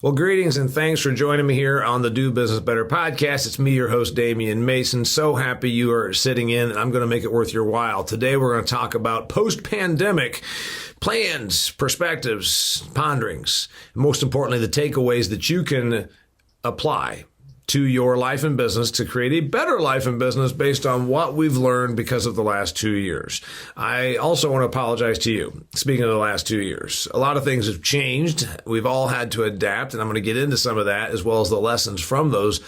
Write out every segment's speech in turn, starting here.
Well, greetings and thanks for joining me here on the Do Business Better podcast. It's me, your host, Damian Mason. So happy you are sitting in, and I'm going to make it worth your while. Today, we're going to talk about post-pandemic plans, perspectives, ponderings, and most importantly, the takeaways that you can apply to your life and business to create a better life and business based on what we've learned because of the last 2 years. I also want to apologize to you. Speaking of the last 2 years, a lot of things have changed. We've all had to adapt, and I'm going to get into some of that as well as the lessons from those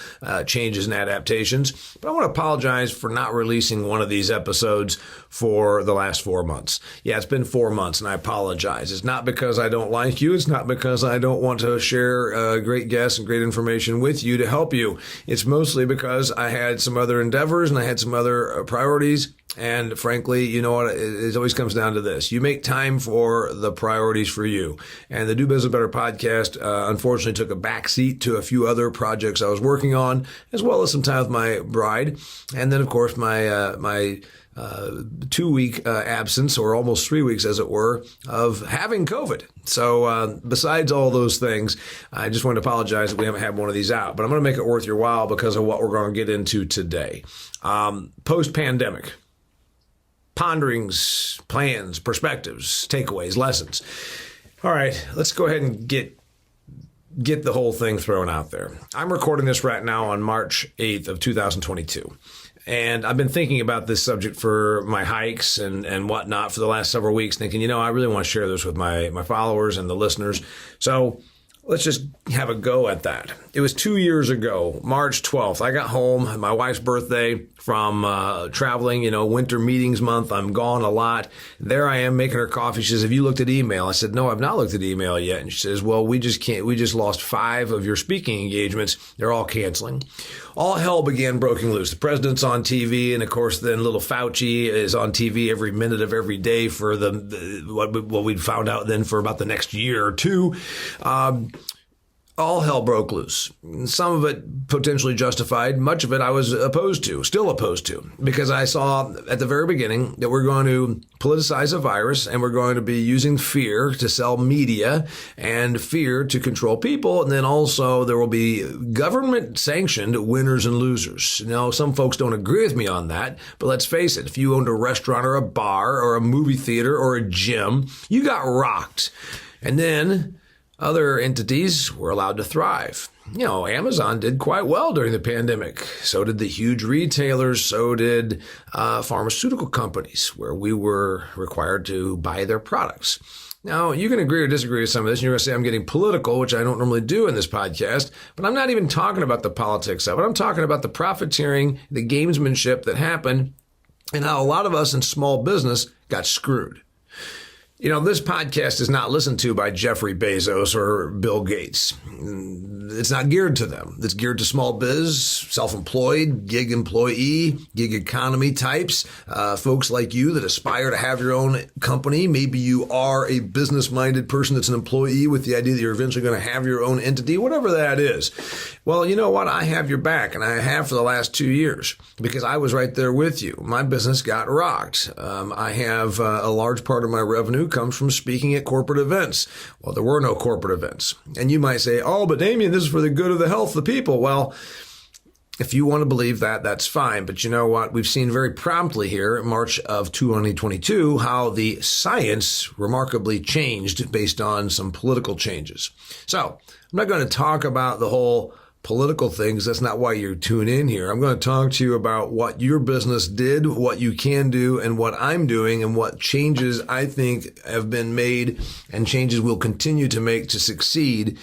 changes and adaptations. But I want to apologize for not releasing one of these episodes for the last 4 months. Yeah, it's been 4 months, and I apologize. It's not because I don't like you. It's not because I don't want to share great guests and great information with you to help you. It's mostly because I had some other endeavors and I had some other priorities. And frankly, you know what? It always comes down to this. You make time for the priorities for you. And the Do Business Better podcast, unfortunately, took a backseat to a few other projects I was working on, as well as some time with my bride. And then, of course, my 2 week absence, or almost 3 weeks as it were, of having COVID. So besides all those things, I just want to apologize that we haven't had one of these out, but I'm going to make it worth your while because of what we're going to get into today. Post-pandemic, ponderings, plans, perspectives, takeaways, lessons. All right, let's go ahead and get the whole thing thrown out there. I'm recording this right now on March 8th of 2022. And I've been thinking about this subject for my hikes and whatnot for the last several weeks, thinking, I really want to share this with my followers and the listeners. So let's just have a go at that. It was 2 years ago, March 12th. I got home, my wife's birthday, from traveling, winter meetings month. I'm gone a lot. There I am making her coffee. She says, "Have you looked at email?" I said, "No, I've not looked at email yet." And she says, "Well, we just lost 5 of your speaking engagements. They're all canceling." All hell began breaking loose. The president's on TV, and of course, then little Fauci is on TV every minute of every day for what we'd found out then for about the next year or two. All hell broke loose. Some of it potentially justified. Much of it I was still opposed to, because I saw at the very beginning that we're going to politicize a virus and we're going to be using fear to sell media and fear to control people. And then also there will be government sanctioned winners and losers. Some folks don't agree with me on that, but let's face it. If you owned a restaurant or a bar or a movie theater or a gym, you got rocked. And then other entities were allowed to thrive. Amazon did quite well during the pandemic. So did the huge retailers. So did pharmaceutical companies, where we were required to buy their products. Now, you can agree or disagree with some of this, and you're going to say I'm getting political, which I don't normally do in this podcast, but I'm not even talking about the politics of it. I'm talking about the profiteering, the gamesmanship that happened, and how a lot of us in small business got screwed. This podcast is not listened to by Jeffrey Bezos or Bill Gates. It's not geared to them. It's geared to small biz, self-employed, gig employee, gig economy types, folks like you that aspire to have your own company. Maybe you are a business-minded person that's an employee with the idea that you're eventually going to have your own entity, whatever that is. Well, you know what? I have your back, and I have for the last 2 years, because I was right there with you. My business got rocked. I have a large part of my revenue comes from speaking at corporate events. Well, there were no corporate events. And you might say, "Oh, but Damian, this is for the good of the health of the people." Well, if you want to believe that, that's fine. But you know what? We've seen very promptly here in March of 2022 how the science remarkably changed based on some political changes. So I'm not going to talk about the whole political things. That's not why you tune in here. I'm going to talk to you about what your business did, what you can do, and what I'm doing, and what changes I think have been made and changes we'll continue to make to succeed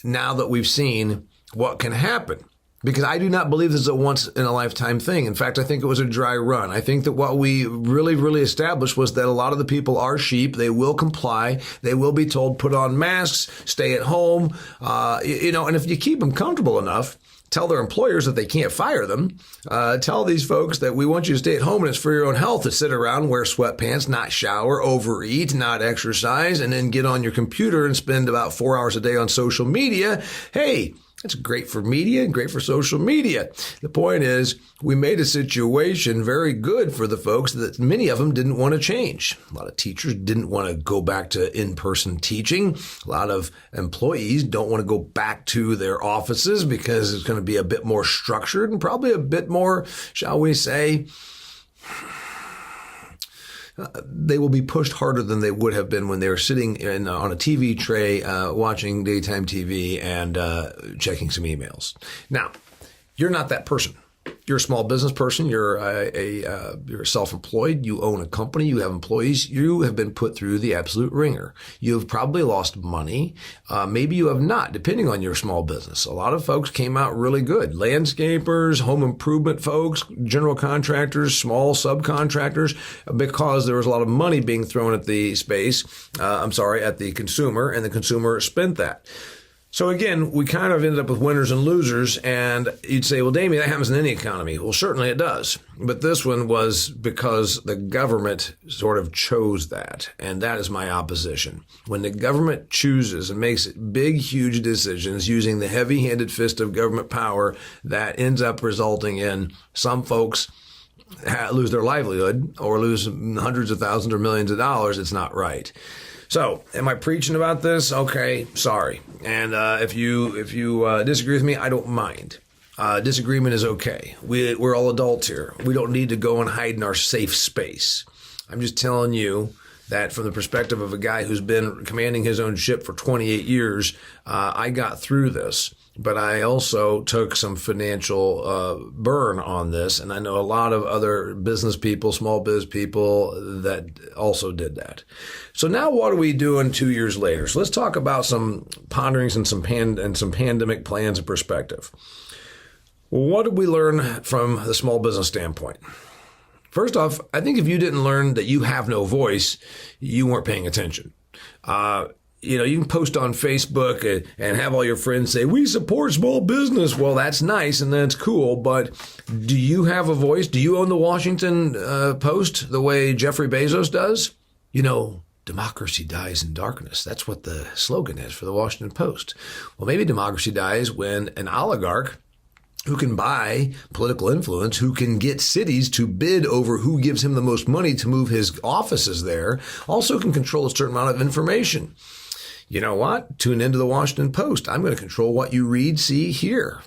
now that we've seen what can happen. Because I do not believe this is a once-in-a-lifetime thing. In fact, I think it was a dry run. I think that what we really established was that a lot of the people are sheep. They will comply. They will be told, put on masks, stay at home. And if you keep them comfortable enough, tell their employers that they can't fire them. Tell these folks that we want you to stay at home and it's for your own health to sit around, wear sweatpants, not shower, overeat, not exercise, and then get on your computer and spend about 4 hours a day on social media. Hey, That's great for media and great for social media. The point is, we made a situation very good for the folks that many of them didn't want to change. A lot of teachers didn't want to go back to in-person teaching. A lot of employees don't want to go back to their offices because it's going to be a bit more structured and probably a bit more, shall we say, they will be pushed harder than they would have been when they were sitting on a TV tray, watching daytime TV and checking some emails. Now, you're not that person. You're a small business person. You're you're self-employed. You own a company. You have employees. You have been put through the absolute ringer. You've probably lost money. Maybe you have not, depending on your small business. A lot of folks came out really good. Landscapers, home improvement folks, general contractors, small subcontractors, because there was a lot of money being thrown at the at the consumer, and the consumer spent that. So again, we kind of ended up with winners and losers, and you'd say, well, Damian, that happens in any economy. Well, certainly it does. But this one was because the government sort of chose that, and that is my opposition. When the government chooses and makes big, huge decisions using the heavy-handed fist of government power, that ends up resulting in some folks lose their livelihood or lose hundreds of thousands or millions of dollars. It's not right. So, am I preaching about this? Okay, sorry. And if you disagree with me, I don't mind. Disagreement is okay. We're all adults here. We don't need to go and hide in our safe space. I'm just telling you that from the perspective of a guy who's been commanding his own ship for 28 years, I got through this. But I also took some financial burn on this, and I know a lot of other business people, small biz people that also did that. So now what are we doing 2 years later? So let's talk about some ponderings and some pandemic plans and perspective. Well, what did we learn from the small business standpoint? First off, I think if you didn't learn that you have no voice, you weren't paying attention. You can post on Facebook and have all your friends say, we support small business. Well, that's nice and that's cool, but do you have a voice? Do you own the Washington Post the way Jeffrey Bezos does? Democracy dies in darkness. That's what the slogan is for the Washington Post. Well, maybe democracy dies when an oligarch who can buy political influence, who can get cities to bid over who gives him the most money to move his offices there, also can control a certain amount of information. You know what? Tune into the Washington Post. I'm going to control what you read, see, hear.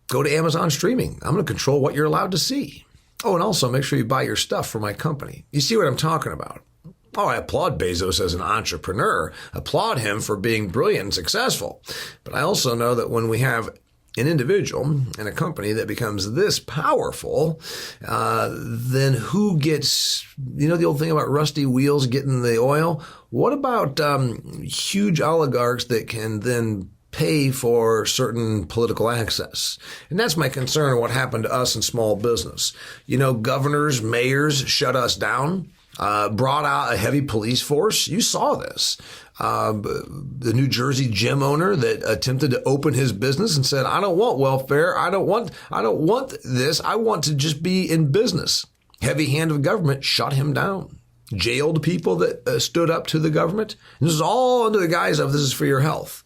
Go to Amazon streaming. I'm going to control what you're allowed to see. Oh, and also make sure you buy your stuff for my company. You see what I'm talking about? Oh, I applaud Bezos as an entrepreneur. Applaud him for being brilliant and successful. But I also know that when we have an individual and a company that becomes this powerful, then who gets, the old thing about rusty wheels getting the oil? What about huge oligarchs that can then pay for certain political access? And that's my concern, what happened to us in small business. Governors, mayors shut us down. Brought out a heavy police force. You saw this. The New Jersey gym owner that attempted to open his business and said, I don't want welfare. I don't want this. I want to just be in business. Heavy hand of government shut him down. Jailed people that stood up to the government. And this is all under the guise of this is for your health.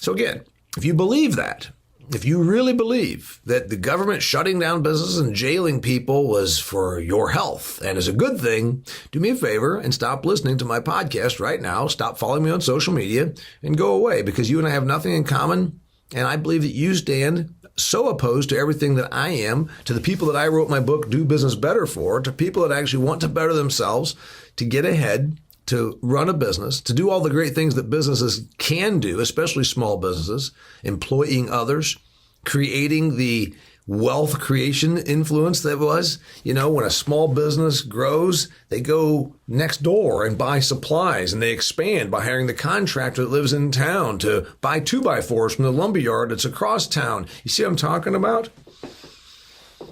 So again, if you believe that, if you really believe that the government shutting down businesses and jailing people was for your health and is a good thing, do me a favor and stop listening to my podcast right now. Stop following me on social media and go away, because you and I have nothing in common. And I believe that you stand so opposed to everything that I am, to the people that I wrote my book, Do Business Better For, to people that actually want to better themselves, to get ahead, to run a business, to do all the great things that businesses can do, especially small businesses, employing others, creating the wealth creation influence that was, when a small business grows, they go next door and buy supplies, and they expand by hiring the contractor that lives in town to buy 2x4s from the lumberyard that's across town. You see what I'm talking about?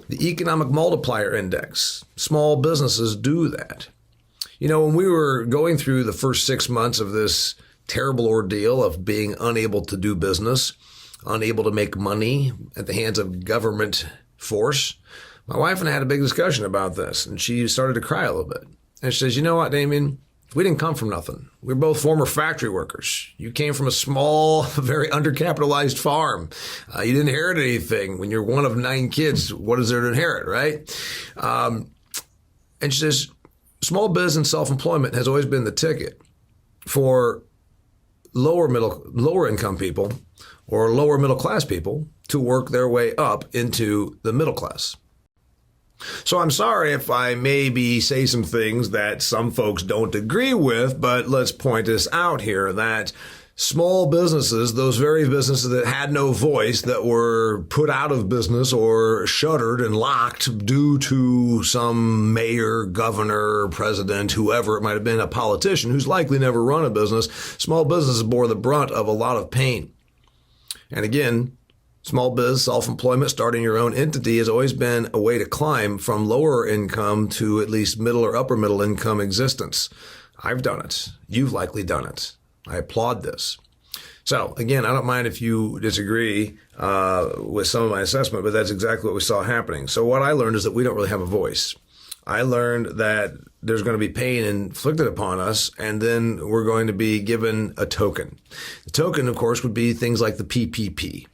The economic multiplier index. Small businesses do that. When we were going through the first 6 months of this terrible ordeal of being unable to do business, unable to make money at the hands of government force, my wife and I had a big discussion about this, and she started to cry a little bit. And she says, you know what, Damian, We didn't come from nothing. We were both former factory workers. You came from a small, very undercapitalized farm. You didn't inherit anything. When you're one of 9 kids, what is there to inherit, right? And she says, small business and self-employment has always been the ticket for lower income people or lower middle class people to work their way up into the middle class. So I'm sorry if I maybe say some things that some folks don't agree with, but let's point this out here that small businesses, those very businesses that had no voice, that were put out of business or shuttered and locked due to some mayor, governor, president, whoever it might have been, a politician who's likely never run a business, small businesses bore the brunt of a lot of pain. And again, small biz, self-employment, starting your own entity has always been a way to climb from lower income to at least middle or upper middle income existence. I've done it. You've likely done it. I applaud this. So again, I don't mind if you disagree with some of my assessment, but that's exactly what we saw happening. So what I learned is that we don't really have a voice. I learned that there's going to be pain inflicted upon us, and then we're going to be given a token. The token, of course, would be things like the PPP.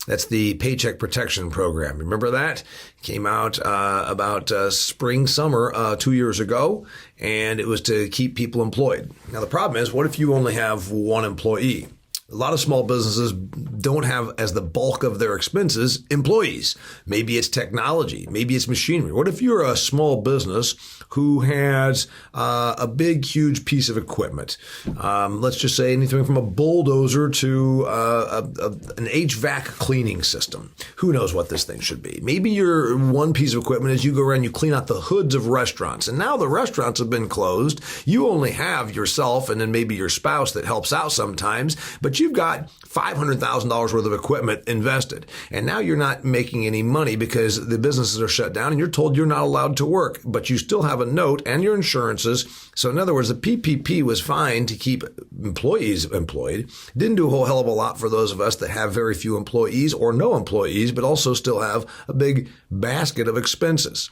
That's the Paycheck Protection Program. Remember that? It came out about spring, summer 2 years ago, and it was to keep people employed. Now, the problem is, what if you only have one employee? A lot of small businesses don't have as the bulk of their expenses employees. Maybe it's technology. Maybe it's machinery. What if you're a small business who has a big, huge piece of equipment? Let's just say anything from a bulldozer to an HVAC cleaning system. Who knows what this thing should be? Maybe your one piece of equipment is you go around and you clean out the hoods of restaurants. And now the restaurants have been closed. You only have yourself and then maybe your spouse that helps out sometimes, but you've got $500,000 worth of equipment invested. And now you're not making any money because the businesses are shut down and you're told you're not allowed to work, but you still have a note and your insurances. So in other words, the PPP was fine to keep employees employed. Didn't do a whole hell of a lot for those of us that have very few employees or no employees, but also still have a big basket of expenses.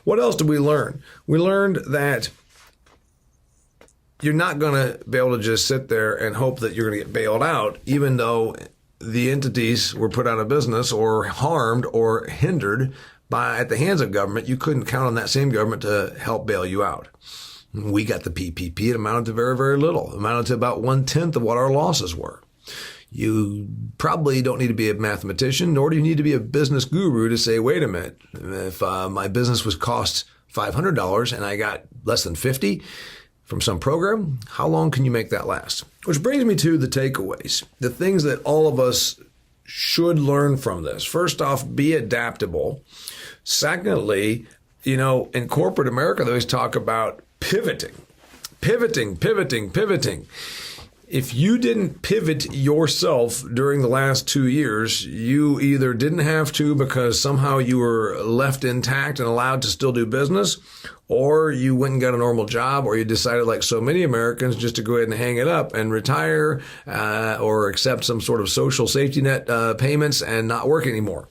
What else did we learn? We learned that you're not going to be able to just sit there and hope that you're going to get bailed out, even though the entities were put out of business or harmed or hindered at the hands of government. You couldn't count on that same government to help bail you out. We got the PPP. It amounted to very, very little. It amounted to about 1/10 of what our losses were. You probably don't need to be a mathematician, nor do you need to be a business guru to say, wait a minute, if my business was cost $500 and I got less than 50 from some program, how long can you make that last? Which brings me to the takeaways, the things that all of us should learn from this. First off, be adaptable. Secondly, in corporate America, they always talk about pivoting. If you didn't pivot yourself during the last 2 years, you either didn't have to because somehow you were left intact and allowed to still do business, or you went and got a normal job, or you decided, like so many Americans, just to go ahead and hang it up and retire or accept some sort of social safety net payments and not work anymore.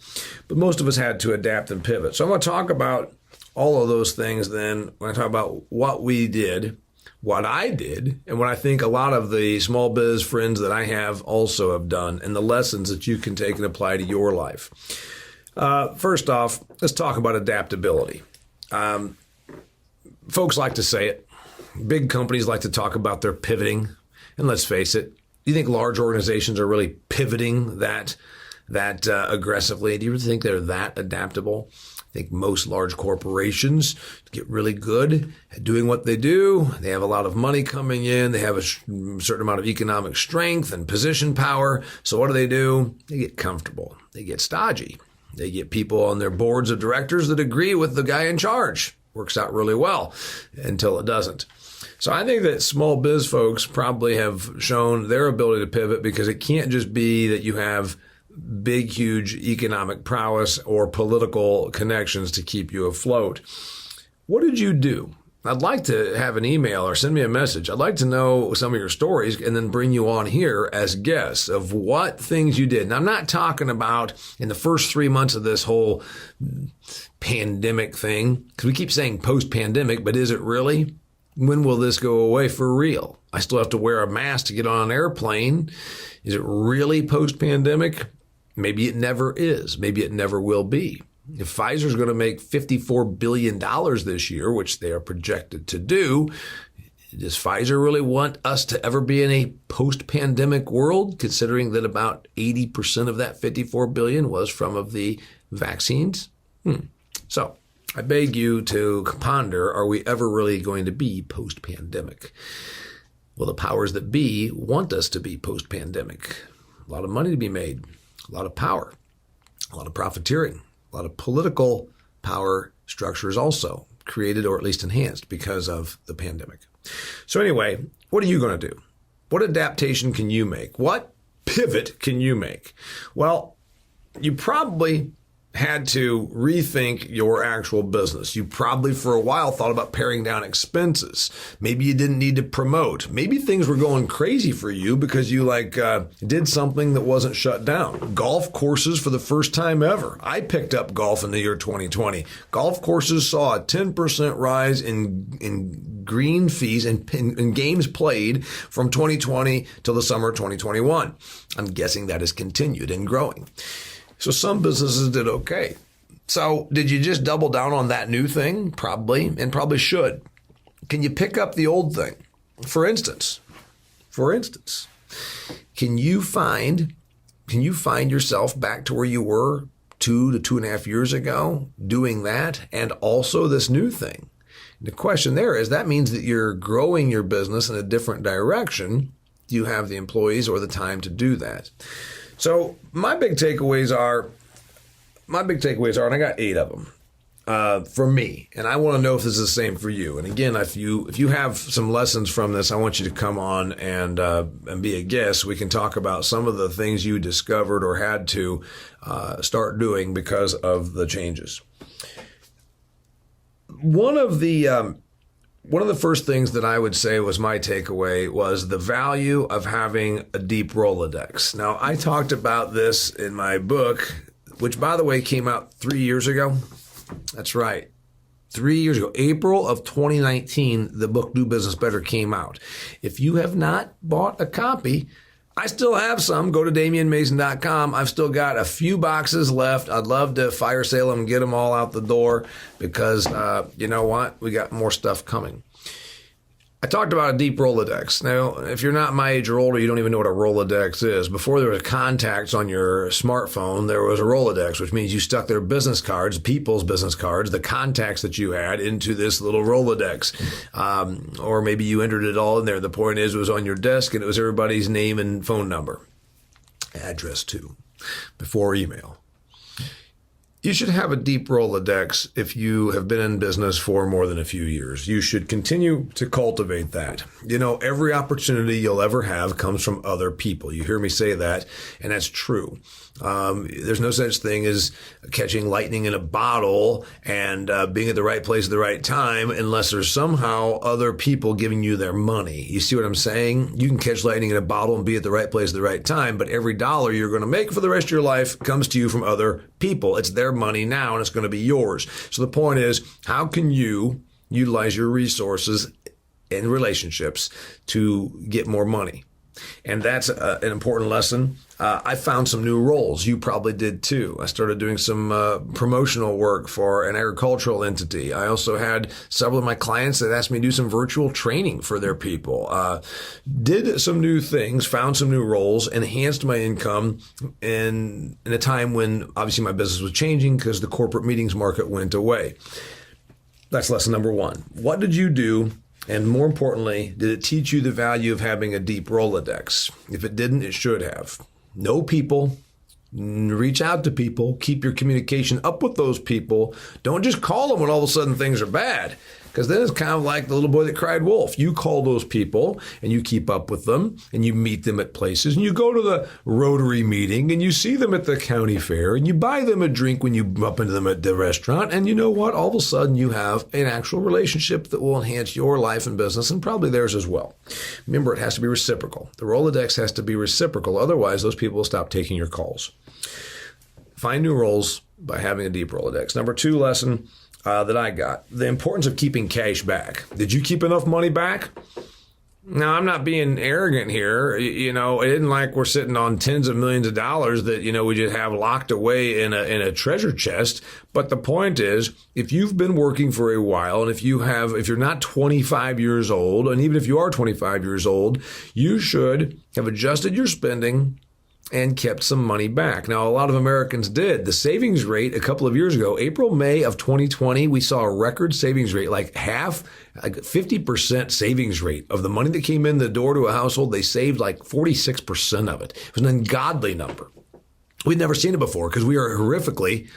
But most of us had to adapt and pivot. So I'm going to talk about all of those things then when I talk about what we did, what I did, and what I think a lot of the small biz friends that I have also have done, and the lessons that you can take and apply to your life. First off, let's talk about adaptability. Folks like to say it. Big companies like to talk about their pivoting. And let's face it, do you think large organizations are really pivoting that aggressively? Do you think they're that adaptable? I think most large corporations get really good at doing what they do. They have a lot of money coming in. They have a certain amount of economic strength and position power. So what do? They get comfortable. They get stodgy. They get people on their boards of directors that agree with the guy in charge. Works out really well until it doesn't. So I think that small biz folks probably have shown their ability to pivot, because it can't just be that you have big, huge economic prowess or political connections to keep you afloat. What did you do? I'd like to have an email or send me a message. I'd like to know some of your stories and then bring you on here as guests of what things you did. And I'm not talking about in the first 3 months of this whole pandemic thing, because we keep saying post-pandemic, but is it really? When will this go away for real? I still have to wear a mask to get on an airplane. Is it really post-pandemic? Maybe it never is. Maybe it never will be. If Pfizer's going to make $54 billion this year, which they are projected to do, does Pfizer really want us to ever be in a post-pandemic world, considering that about 80% of that $54 billion was from of the vaccines? So I beg you to ponder, are we ever really going to be post-pandemic? Well, the powers that be want us to be post-pandemic. A lot of money to be made, a lot of power, a lot of profiteering, a lot of political power structures also created or at least enhanced because of the pandemic. So anyway, what are you going to do? What adaptation can you make? What pivot can you make? Well, you probably had to rethink your actual business. You probably for a while thought about paring down expenses. Maybe you didn't need to promote. Maybe things were going crazy for you because you did something that wasn't shut down. Golf courses for the first time ever. I picked up golf in the year 2020. Golf courses saw a 10% rise in green fees and games played from 2020 till the summer of 2021. I'm guessing that has continued and growing. So some businesses did okay. So did you just double down on that new thing? Probably, and probably should. Can you pick up the old thing? For instance, can you find yourself back to where you were 2 to 2.5 years ago doing that and also this new thing? And the question there is, that means that you're growing your business in a different direction. Do you have the employees or the time to do that? So my big takeaways are, and I got 8 of them for me, and I want to know if this is the same for you. And again, if you have some lessons from this, I want you to come on and be a guest. We can talk about some of the things you discovered or had to start doing because of the changes. One of the first things that I would say was my takeaway was the value of having a deep Rolodex. Now, I talked about this in my book, which, by the way, came out 3 years ago. That's right. 3 years ago, April of 2019, the book Do Business Better came out. If you have not bought a copy, I still have some. Go to DamianMason.com. I've still got a few boxes left. I'd love to fire sale them and get them all out the door because you know what? We got more stuff coming. I talked about a deep Rolodex. Now, if you're not my age or older, you don't even know what a Rolodex is. Before there was contacts on your smartphone, there was a Rolodex, which means you stuck their business cards, people's business cards, the contacts that you had into this little Rolodex. Or maybe you entered it all in there. The point is, it was on your desk and it was everybody's name and phone number. Address too, before email. You should have a deep Rolodex if you have been in business for more than a few years. You should continue to cultivate that. You know, every opportunity you'll ever have comes from other people. You hear me say that, and that's true. There's no such thing as catching lightning in a bottle and being at the right place at the right time unless there's somehow other people giving you their money. You see what I'm saying? You can catch lightning in a bottle and be at the right place at the right time, but every dollar you're going to make for the rest of your life comes to you from other people. It's their money now, and it's going to be yours. So the point is, how can you utilize your resources and relationships to get more money? And that's an important lesson. I found some new roles. You probably did too. I started doing some promotional work for an agricultural entity. I also had several of my clients that asked me to do some virtual training for their people. Did some new things, found some new roles, enhanced my income in a time when obviously my business was changing because the corporate meetings market went away. That's lesson number 1. What did you do? And more importantly, did it teach you the value of having a deep Rolodex? If it didn't, it should have. Know people, reach out to people, keep your communication up with those people. Don't just call them when all of a sudden things are bad, because then it's kind of like the little boy that cried wolf. You call those people and you keep up with them and you meet them at places and you go to the Rotary meeting and you see them at the county fair and you buy them a drink when you bump into them at the restaurant. And you know what? All of a sudden you have an actual relationship that will enhance your life and business and probably theirs as well. Remember, it has to be reciprocal. The Rolodex has to be reciprocal. Otherwise, those people will stop taking your calls. Find new roles by having a deep Rolodex. Number 2 lesson, that I got. The importance of keeping cash back. Did you keep enough money back? Now, I'm not being arrogant here. You know, it isn't like we're sitting on tens of millions of dollars that, you know, we just have locked away in a treasure chest. But the point is, if you've been working for a while, and if you're not 25 years old, and even if you are 25 years old, you should have adjusted your spending and kept some money back. Now, a lot of Americans did. The savings rate a couple of years ago, April, May of 2020, we saw a record savings rate, like 50% savings rate of the money that came in the door to a household. They saved like 46% of it. It was an ungodly number. We'd never seen it before because we are horrifically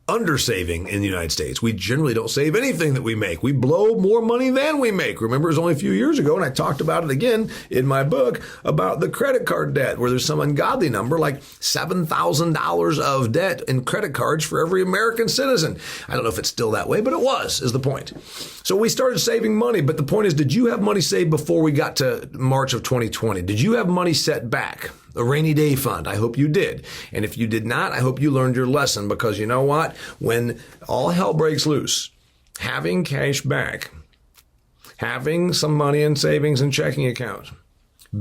undersaving in the United States. We generally don't save anything that we make. We blow more money than we make. Remember, it was only a few years ago, and I talked about it again in my book about the credit card debt, where there's some ungodly number like $7,000 of debt in credit cards for every American citizen. I don't know if it's still that way, but it was, is the point. So we started saving money, but the point is, did you have money saved before we got to March of 2020? Did you have money set back? A rainy day fund. I hope you did. And if you did not, I hope you learned your lesson, because you know what? When all hell breaks loose, having cash back, having some money in savings and checking accounts,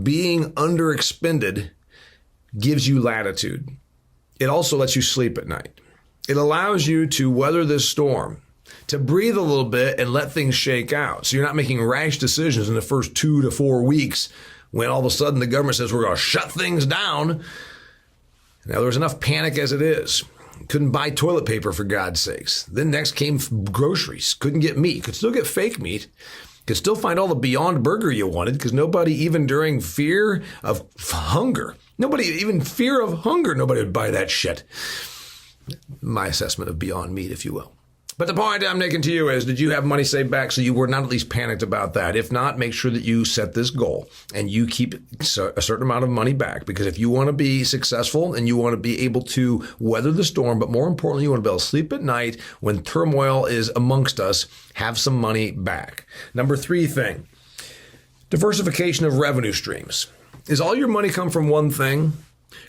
being underexpended gives you latitude. It also lets you sleep at night. It allows you to weather this storm, to breathe a little bit and let things shake out. So you're not making rash decisions in the first 2 to 4 weeks when all of a sudden the government says we're going to shut things down. Now, there was enough panic as it is. Couldn't buy toilet paper, for God's sakes. Then next came groceries. Couldn't get meat. Could still get fake meat. Could still find all the Beyond Burger you wanted, because nobody, even during fear of hunger, nobody would buy that shit. My assessment of Beyond Meat, if you will. But the point I'm making to you is, did you have money saved back so you were not at least panicked about that? If not, make sure that you set this goal and you keep a certain amount of money back. Because if you want to be successful and you want to be able to weather the storm, but more importantly, you want to be able to sleep at night when turmoil is amongst us, have some money back. Number 3 thing, diversification of revenue streams. Is all your money come from one thing?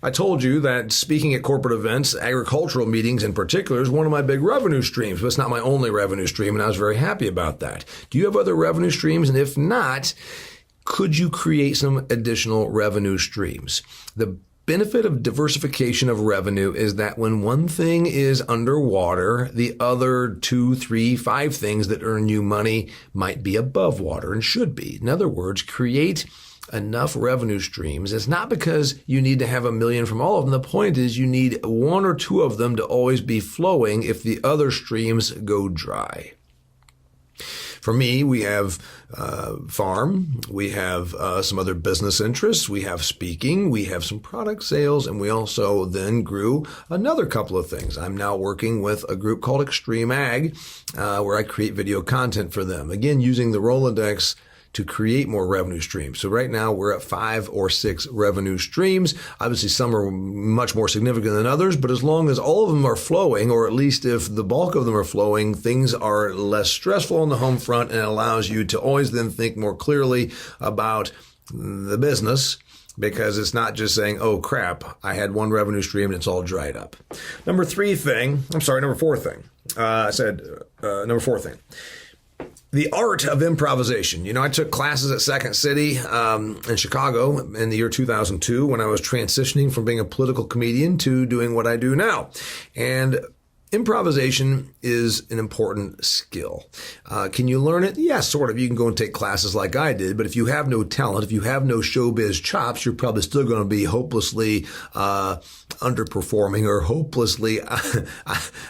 I told you that speaking at corporate events, agricultural meetings in particular, is one of my big revenue streams, but it's not my only revenue stream, and I was very happy about that. Do you have other revenue streams? And if not, could you create some additional revenue streams? The benefit of diversification of revenue is that when one thing is underwater, the other 2, 3, 5 things that earn you money might be above water and should be. In other words, create enough revenue streams. It's not because you need to have 1 million from all of them. The point is you need 1 or 2 of them to always be flowing if the other streams go dry. For me, we have farm, we have some other business interests, we have speaking, we have some product sales, and we also then grew another couple of things. I'm now working with a group called Extreme Ag, where I create video content for them. Again, using the Rolodex to create more revenue streams. So right now we're at 5 or 6 revenue streams. Obviously some are much more significant than others, but as long as all of them are flowing, or at least if the bulk of them are flowing, things are less stressful on the home front, and it allows you to always then think more clearly about the business, because it's not just saying, oh crap, I had one revenue stream and it's all dried up. Number 4 thing. Number 4 thing. The art of improvisation. You know, I took classes at Second City in Chicago in the year 2002 when I was transitioning from being a political comedian to doing what I do now. And improvisation is an important skill. Can you learn it? Yeah, sort of. You can go and take classes like I did, but if you have no talent, if you have no showbiz chops, you're probably still going to be hopelessly underperforming or hopelessly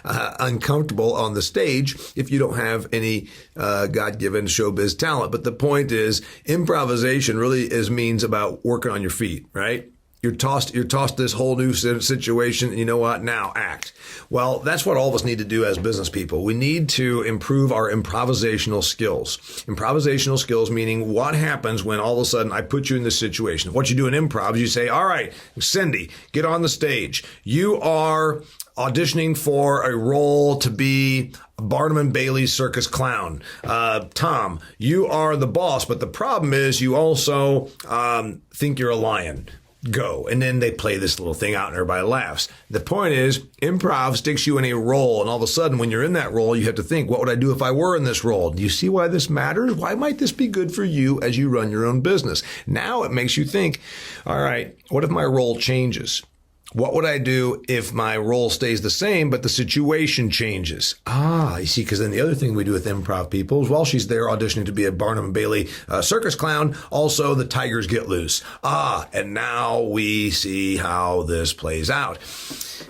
uncomfortable on the stage if you don't have any God-given showbiz talent. But the point is, improvisation really means about working on your feet, right? You're tossed this whole new situation, and you know what? Now act. Well, that's what all of us need to do as business people. We need to improve our improvisational skills. Improvisational skills meaning what happens when all of a sudden I put you in this situation. What you do in improv is you say, all right, Cindy, get on the stage. You are auditioning for a role to be Barnum and Bailey's circus clown. Tom, you are the boss, but the problem is you also think you're a lion. go. And then they play this little thing out and everybody laughs. The point is, improv sticks you in a role. And all of a sudden, when you're in that role, you have to think, what would I do if I were in this role? Do you see why this matters? Why might this be good for you as you run your own business? Now it makes you think, all right, what if my role changes? What would I do if my role stays the same, but the situation changes? You see, because then the other thing we do with improv people is while she's there auditioning to be a Barnum and Bailey circus clown, also the tigers get loose. And now we see how this plays out.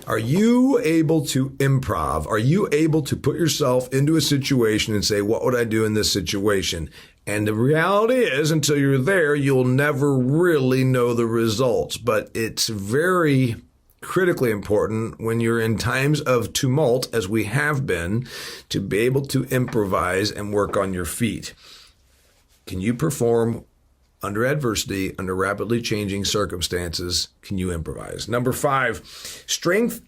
Are you able to improv? Are you able to put yourself into a situation and say, what would I do in this situation? And the reality is, until you're there, you'll never really know the results. But it's very critically important when you're in times of tumult, as we have been, to be able to improvise and work on your feet. Can you perform under adversity, under rapidly changing circumstances? Can you improvise? Number 5, strength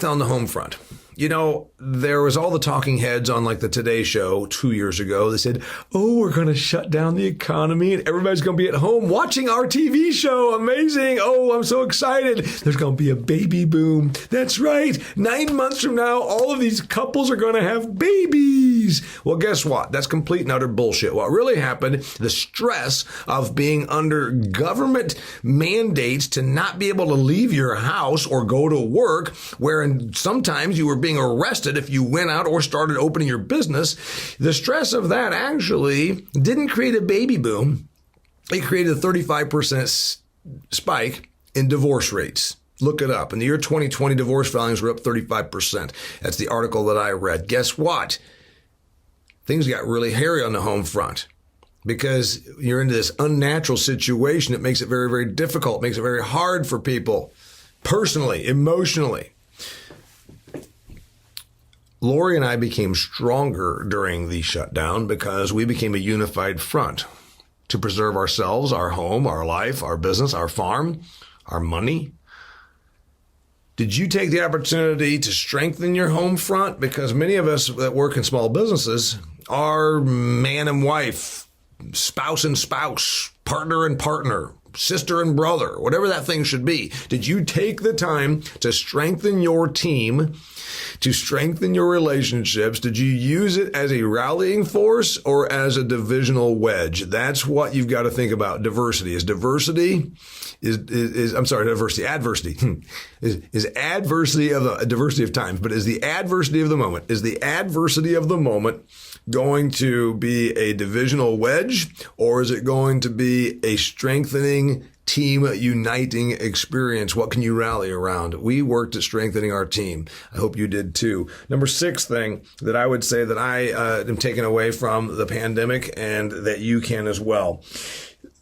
on the home front. You know, there was all the talking heads on like the Today Show 2 years ago. They said, we're going to shut down the economy and everybody's going to be at home watching our TV show. Amazing. I'm so excited. There's going to be a baby boom. That's right. 9 months from now, all of these couples are going to have babies. Well, guess what? That's complete and utter bullshit. What really happened, the stress of being under government mandates to not be able to leave your house or go to work, wherein sometimes you were being arrested if you went out or started opening your business. The stress of that actually didn't create a baby boom. It created a 35% spike in divorce rates. Look it up. In the year 2020, divorce filings were up 35%. That's the article that I read. Guess what? Things got really hairy on the home front because you're into this unnatural situation. It makes it very, very difficult. It makes it very hard for people personally, emotionally. Lori and I became stronger during the shutdown because we became a unified front to preserve ourselves, our home, our life, our business, our farm, our money. Did you take the opportunity to strengthen your home front? Because many of us that work in small businesses are man and wife, spouse and spouse, partner and partner, sister and brother, whatever that thing should be. Did you take the time to strengthen your team, to strengthen your relationships? Did you use it as a rallying force or as a divisional wedge? That's what you've got to think about. Diversity is adversity is adversity of a diversity of times, but is the adversity of the moment going to be a divisional wedge, or is it going to be a strengthening, team uniting experience? What can you rally around? We worked at strengthening our team. I hope you did too. Number 6 thing that I would say that I am taking away from the pandemic and that you can as well.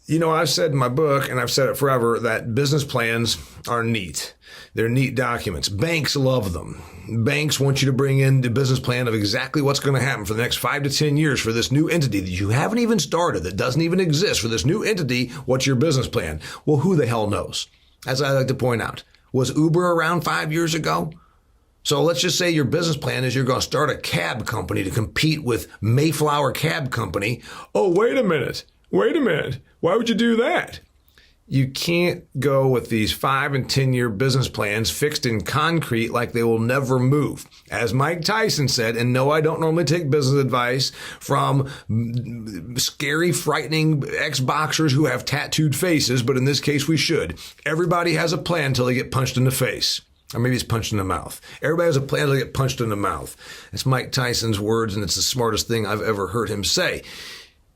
You know, I've said in my book, and I've said it forever, that business plans are neat. They're neat documents. Banks love them. Banks want you to bring in the business plan of exactly what's going to happen for the next 5 to 10 years for this new entity that you haven't even started, that doesn't even exist. For this new entity, what's your business plan? Well, who the hell knows? As I like to point out, was Uber around 5 years ago? So let's just say your business plan is you're going to start a cab company to compete with Mayflower Cab Company. Oh, wait a minute. Why would you do that? You can't go with these 5 and 10-year business plans fixed in concrete like they will never move. As Mike Tyson said, and no, I don't normally take business advice from scary, frightening ex-boxers who have tattooed faces, but in this case we should. Everybody has a plan until they get punched in the face. Or maybe it's punched in the mouth. Everybody has a plan until they get punched in the mouth. That's Mike Tyson's words, and it's the smartest thing I've ever heard him say.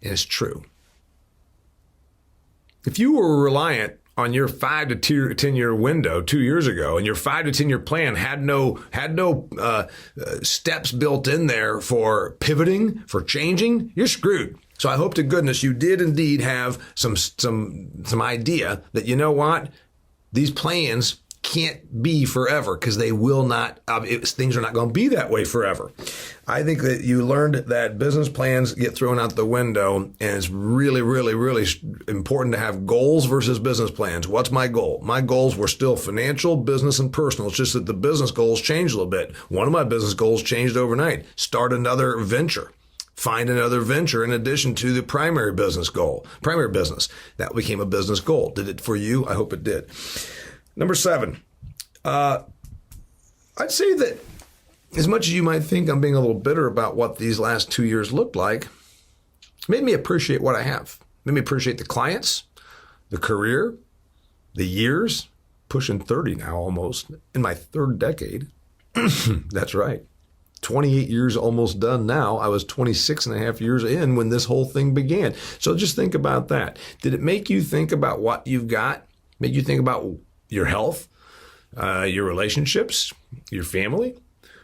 And it's true. If you were reliant on your 5 to 10-year window 2 years ago, and your 5 to 10-year plan had no steps built in there for pivoting, for changing, you're screwed. So I hope to goodness you did indeed have some idea that, you know what, these plans can't be forever, because they will not, things are not going to be that way forever. I think that you learned that business plans get thrown out the window, and it's really, really, really important to have goals versus business plans. What's my goal? My goals were still financial, business, and personal. It's just that the business goals changed a little bit. One of my business goals changed overnight. Start another venture. Find another venture in addition to the primary business. That became a business goal. Did it for you? I hope it did. Number 7, I'd say that as much as you might think I'm being a little bitter about what these last 2 years looked like, it made me appreciate what I have. It made me appreciate the clients, the career, the years, pushing 30 now almost, in my 3rd decade. That's right. 28 years almost done now. I was 26 and a half years in when this whole thing began. So just think about that. Did it make you think about what you've got? Make you think about your health, your relationships, your family,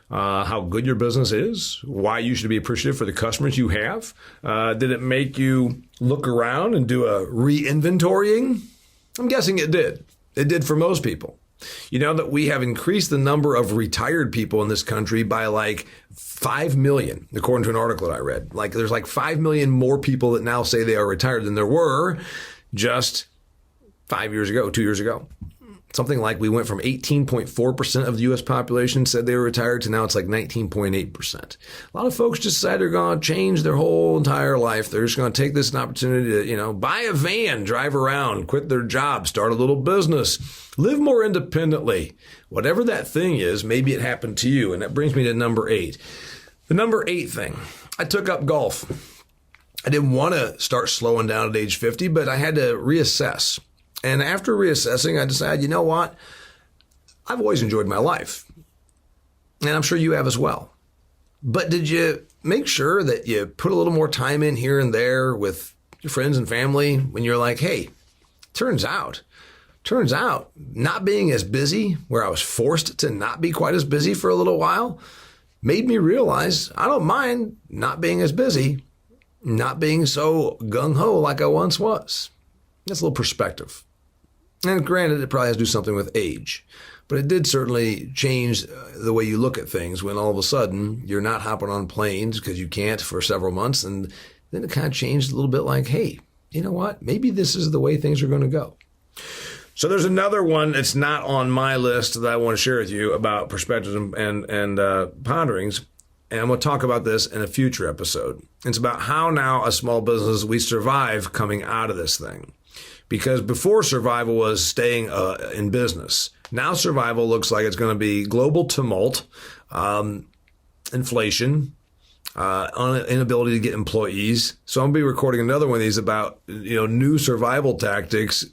how good your business is, why you should be appreciative for the customers you have? Did it make you look around and do a reinventorying? I'm guessing it did. It did for most people. You know that we have increased the number of retired people in this country by like 5 million, according to an article that I read. Like there's like 5 million more people that now say they are retired than there were just 2 years ago. Something like we went from 18.4% of the U.S. population said they were retired to now it's like 19.8%. A lot of folks just decided they're going to change their whole entire life. They're just going to take this as an opportunity to, buy a van, drive around, quit their job, start a little business, live more independently. Whatever that thing is, maybe it happened to you. And that brings me to number 8. The number 8 thing, I took up golf. I didn't want to start slowing down at age 50, but I had to reassess. And after reassessing, I decided, you know what? I've always enjoyed my life. And I'm sure you have as well. But did you make sure that you put a little more time in here and there with your friends and family when you're like, hey, turns out, not being as busy, where I was forced to not be quite as busy for a little while, made me realize I don't mind not being as busy, not being so gung-ho like I once was. That's a little perspective. And granted, it probably has to do something with age, but it did certainly change the way you look at things when all of a sudden you're not hopping on planes because you can't for several months. And then it kind of changed a little bit like, hey, you know what? Maybe this is the way things are going to go. So there's another one that's not on my list that I want to share with you about perspectives and ponderings. And I'm going to talk about this in a future episode. It's about how now as small businesses we survive coming out of this thing. Because before survival was staying in business. Now survival looks like it's going to be global tumult, inflation, inability to get employees. So I'm going to be recording another one of these about new survival tactics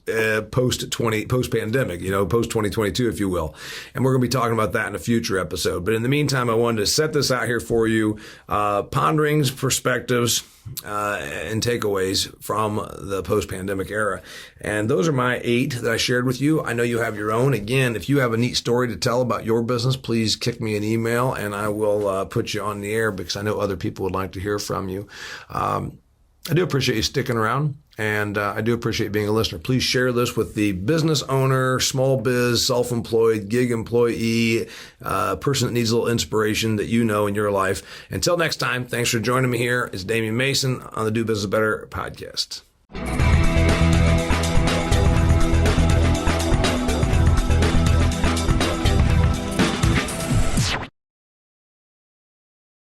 post pandemic, post 2022, if you will. And we're going to be talking about that in a future episode. But in the meantime, I wanted to set this out here for you, ponderings, perspectives, and takeaways from the post-pandemic era. And those are my 8 that I shared with you. I know you have your own. Again, if you have a neat story to tell about your business, please kick me an email and I will put you on the air because I know other people would like to hear from you. I do appreciate you sticking around, and I do appreciate being a listener. Please share this with the business owner, small biz, self-employed, gig employee, person that needs a little inspiration that you know in your life. Until next time, thanks for joining me here. It's Damian Mason on the Do Business Better podcast.